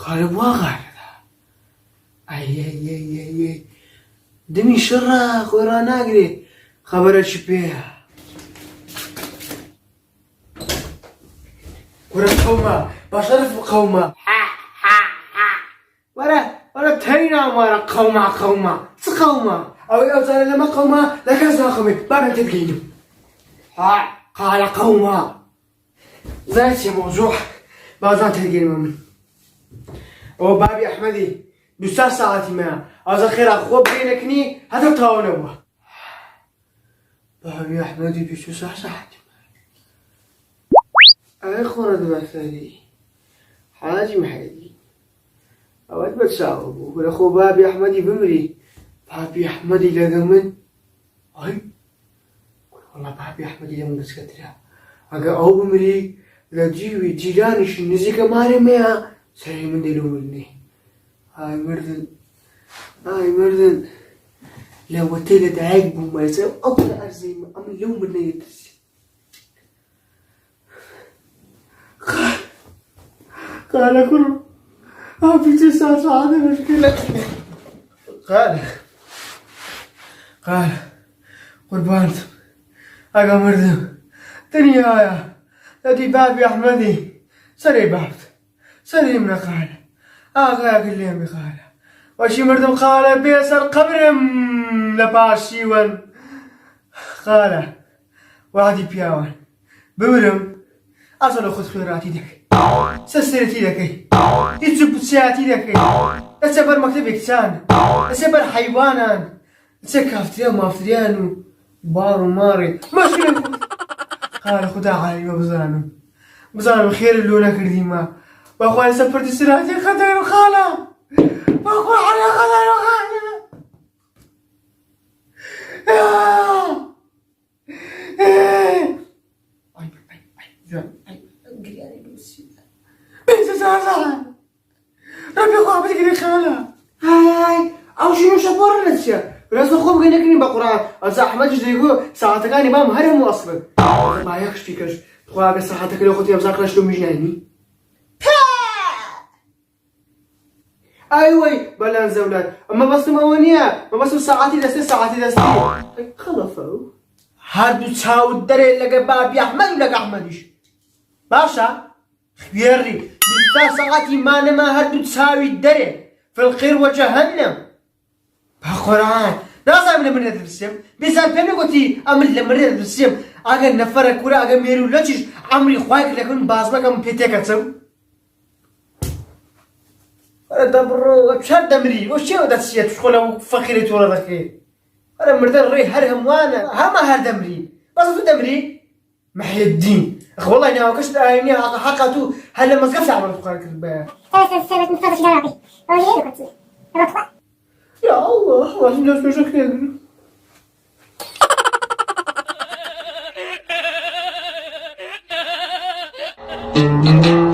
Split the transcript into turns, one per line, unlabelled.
خالب واقع اي دمي شرق ورا ناقري خبر الشبيه ورا قومه بشرف قومه ورا تهينا ورا قومه سقومه او زال لما قومه لكازا قومي بابا تبقينو قال قومه ذات موضوع بعضان تلقين من او بابي احمدي دوستا ساعتي ما از خير اخو بينكني هذا تاونوا بابي احمدي دوستا ساعتي اي خورد مثلي حاجي محيدي اود بتساوب ولا اخو بابي احمدي بمري بابي احمدي لقمن اي والله بابي احمدي لمن سكترا اجا او بمري لجيوي جيرانش نزيك ماري ميا سري من دلو مني هاي مردن لو تلت عقب ما يصير أطلع أرزي أم لو مني يدرسي قال كل أبي تسعة هذا مشكلة قال قربان أجا مردن دنيايا تدي بابي أحمدي سري بابت سري من قال آغا كلهم بخاله وشي مردم خاله بيسر قبرم لباشي ون خاله وعدي بياوان بمرم أصل خد خيراتي دك سسرتي دكي تجيب سياتي دكي أسبر مكتب إكسان أسبر حيوانان أسكافتيان مافتريان بارو ماري مشكلة قال خدا عالي بزانو خير اللونا كرديما واخواني سفرت سراتي خدر خالة واخواني على خدر خالة بنت زازا ربي خواه بتقري خالة هاي او شنو شبور نتشا بلاس خوب قلنكني بقرآن أزا أحمد جديقو ساعتك أنا بام هرم أصلا ما يخشي كش خواه بس ساعتك لو خطي أبزاق لشلو مجناني ايوه بلان زولاد اما بس موانيا ما بس ساعاتي دستي خلفوا هادو تساو الدري لقى بابي احمد ولقى احمدش باشا خبيري بسا ساعاتي ما نما هادو تساوي الدري في الخير وجهنم بقرآن نازم لمن الرسم بيزال بيني قلتي امل لمن الرسم اگر نفرك ولا اگر ميرو لچش عمري خواهك لكن بازمك ام بيتك اتسو أنا دبرو بشهر دمري وش يو دتسيت شغله فخيري تورا ذكي أنا مردان ري هرهم وانا هما هر دمري بس تو دمري محي الدين أخ والله إني أوكشت إني حقته هلا مزقفش عمل فقارك البيع
سبت مصطفى شجراتي أولي كنتي
يا الله والله جالس بشكل
Thank you.